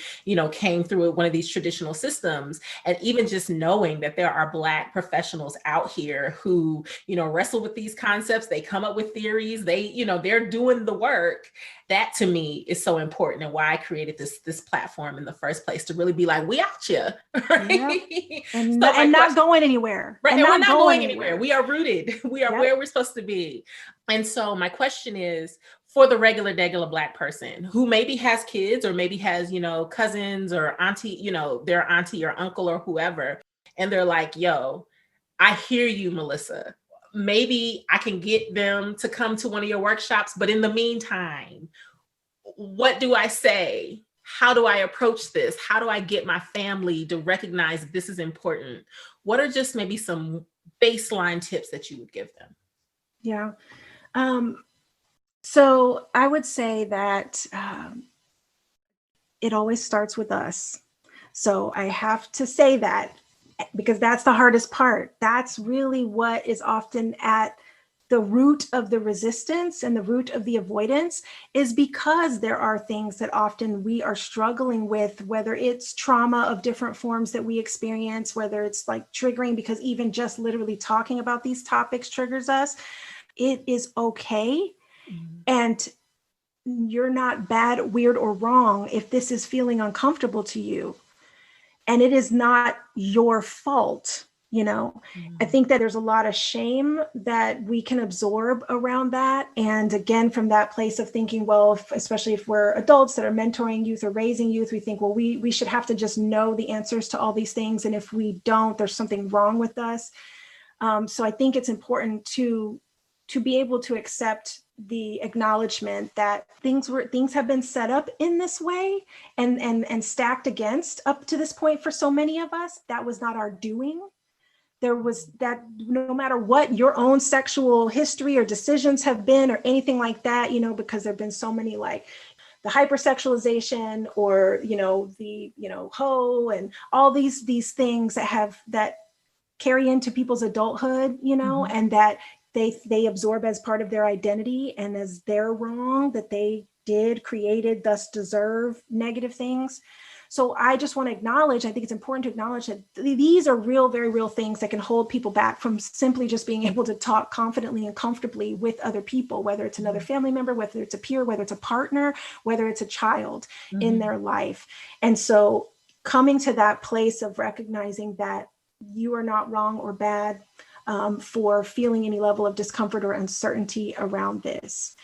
came through one of these traditional systems. And even just knowing that there are Black professionals out here who, wrestle with these concepts, they come up with theories, they're doing the work. That to me is so important, and why I created this platform in the first place, to really be like, we out here, right? Yep. And not going anywhere. Right. And we're not going anywhere. We are rooted. We are where we're supposed to be. And so my question is, for the regular Black person who maybe has kids, or maybe has, cousins or auntie, their auntie or uncle or whoever, and they're like, yo, I hear you, Melissa. Maybe I can get them to come to one of your workshops, but in the meantime, what do I say? How do I approach this? How do I get my family to recognize that this is important? What are just maybe some baseline tips that you would give them? Yeah. So I would say that it always starts with us. So I have to say that, because that's the hardest part. That's really what is often at the root of the resistance and the root of the avoidance, is because there are things that often we are struggling with, whether it's trauma of different forms that we experience, whether it's like triggering, because even just literally talking about these topics triggers us. It is okay. And you're not bad, weird, or wrong if this is feeling uncomfortable to you. And it is not your fault. I think that there's a lot of shame that we can absorb around that. And again, from that place of thinking, well, especially if we're adults that are mentoring youth or raising youth, we think, well, we should have to just know the answers to all these things. And if we don't, there's something wrong with us. So I think it's important to be able to accept the acknowledgement that things have been set up in this way and stacked against up to this point for so many of us. That was not our doing. There was that, no matter what your own sexual history or decisions have been or anything like that, because there've been so many, like the hypersexualization or, the, hoe and all these things that carry into people's adulthood, and that they absorb as part of their identity and as their wrong that they created, thus deserve negative things. So I just want to acknowledge, I think it's important to acknowledge that these are very real things that can hold people back from simply just being able to talk confidently and comfortably with other people, whether it's another family member, whether it's a peer, whether it's a partner, whether it's a child in their life. And so coming to that place of recognizing that you are not wrong or bad for feeling any level of discomfort or uncertainty around this.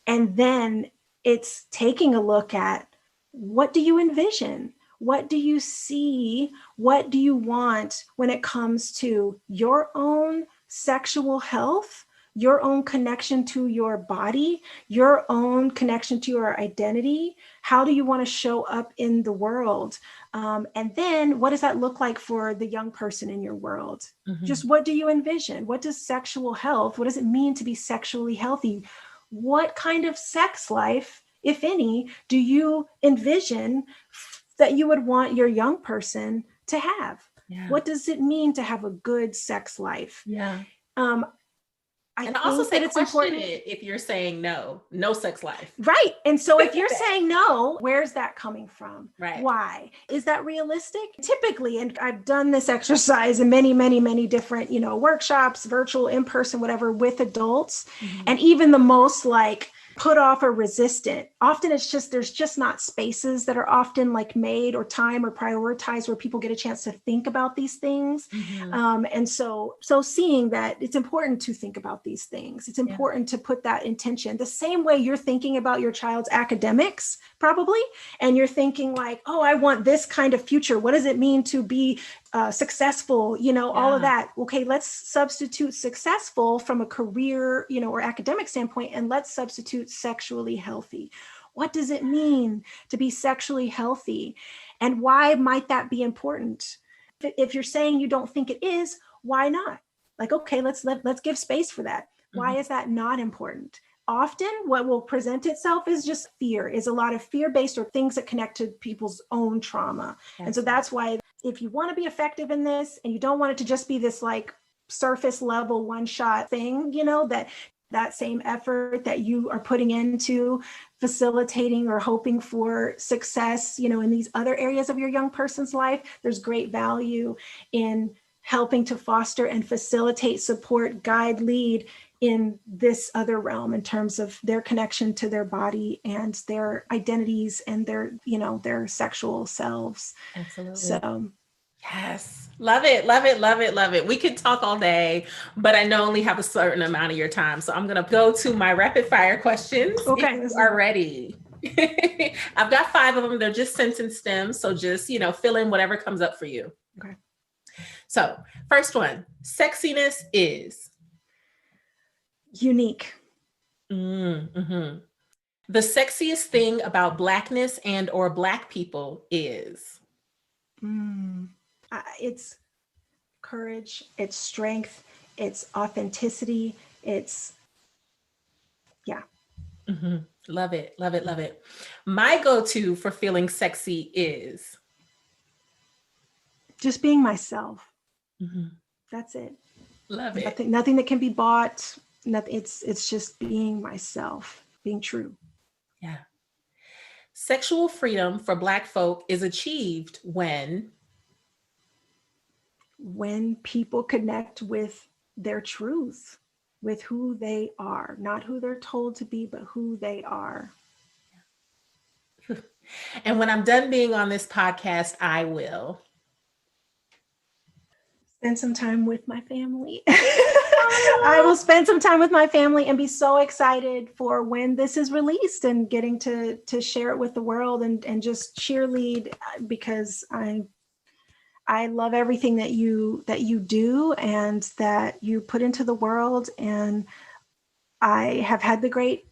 And then it's taking a look at, what do you envision? What do you see? What do you want when it comes to your own sexual health, your own connection to your body, your own connection to your identity? How do you want to show up in the world? And then what does that look like for the young person in your world? Just what do you envision? What does sexual health, what does it mean to be sexually healthy? What kind of sex life, if any, do you envision that you would want your young person to have? Yeah. What does it mean to have a good sex life? Yeah. I and also say it's important if you're saying no sex life. Right. And so if you're saying no, where's that coming from? Right. Why? Is that realistic? Typically, and I've done this exercise in many different, workshops, virtual, in person, whatever, with adults. And even the most put off or resistant, often there's just not spaces that are often made or time or prioritized where people get a chance to think about these things. And so seeing that it's important to think about these things, it's important to put that intention the same way you're thinking about your child's academics probably, and you're thinking oh, I want this kind of future. What does it mean to be successful, all of that. Okay, let's substitute successful from a career, or academic standpoint, and let's substitute sexually healthy. What does it mean to be sexually healthy? And why might that be important? If you're saying you don't think it is, why not? Okay, let's give space for that. Why is that not important? Often what will present itself is just fear, is a lot of fear-based or things that connect to people's own trauma. And so that's why if you want to be effective in this and you don't want it to just be this surface level one-shot thing, that same effort that you are putting into facilitating or hoping for success, in these other areas of your young person's life, there's great value in helping to foster and facilitate, support, guide, lead in this other realm in terms of their connection to their body and their identities and their sexual selves. Absolutely. So yes. Love it. Love it. Love it. Love it. We could talk all day, but I know only have a certain amount of your time. So I'm going to go to my rapid fire questions. Okay. If you are ready. I've got 5 of them. They're just sentence stems. So just, fill in whatever comes up for you. Okay. So first one, sexiness is unique. The sexiest thing about Blackness and or Black people is it's courage, it's strength, it's authenticity, it's Love it. Love it. Love it. My go-to for feeling sexy is just being myself. That's it. Love it. Nothing that can be bought. Nothing. It's just being myself, being true. Yeah. Sexual freedom for Black folk is achieved when people connect with their truth, with who they are, not who they're told to be, but who they are. And when I'm done being on this podcast, I will spend some time with my family. I will spend some time with my family and be so excited for when this is released and getting to share it with the world and just cheerlead, because I love everything that you do and that you put into the world. And I have had the great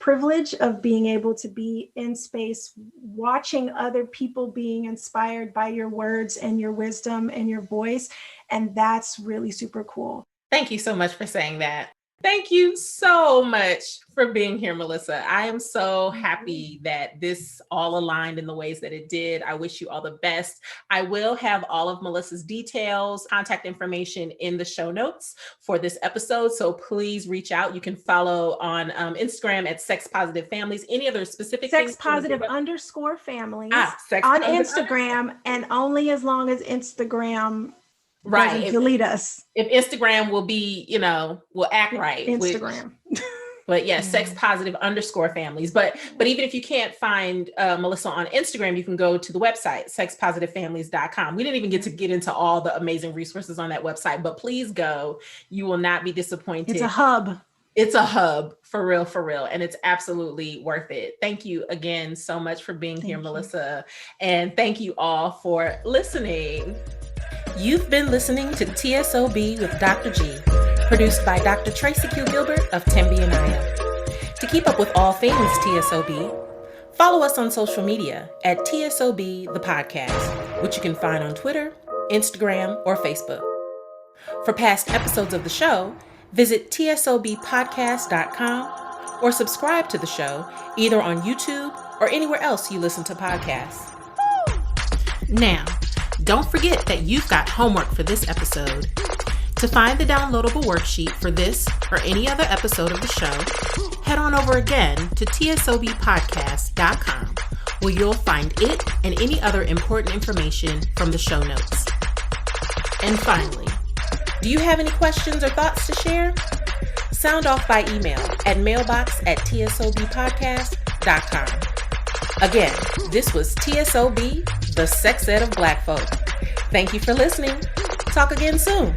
privilege of being able to be in space, watching other people being inspired by your words and your wisdom and your voice. And that's really super cool. Thank you so much for saying that. Thank you so much for being here, Melissa. I am so happy that this all aligned in the ways that it did. I wish you all the best. I will have all of Melissa's details, contact information in the show notes for this episode. So please reach out. You can follow on Instagram at Sex Positive Families. Any other specific Sex Positive _families Sex on Positive Instagram, and only as long as Instagram right delete us. If Instagram will be, will act right. Instagram. But yes, Sex Positive _families. But even if you can't find Melissa on Instagram, you can go to the website, sexpositivefamilies.com. We didn't even get into all the amazing resources on that website, but please go. You will not be disappointed. It's a hub. It's a hub for real. And it's absolutely worth it. Thank you again so much for being here, Melissa. And thank you all for listening. You've been listening to T.S.O.B. with Dr. G, produced by Dr. Tracy Q. Gilbert of Tempe and Aya. To keep up with all things T.S.O.B., follow us on social media at T.S.O.B. the podcast, which you can find on Twitter, Instagram, or Facebook. For past episodes of the show, visit tsobpodcast.com or subscribe to the show either on YouTube or anywhere else you listen to podcasts. Now, don't forget that you've got homework for this episode. To find the downloadable worksheet for this or any other episode of the show, head on over again to tsobpodcast.com, where you'll find it and any other important information from the show notes. And finally, do you have any questions or thoughts to share? Sound off by email at mailbox@tsobpodcast.com. Again, this was T.S.O.B., the sex ed of Black folk. Thank you for listening. Talk again soon.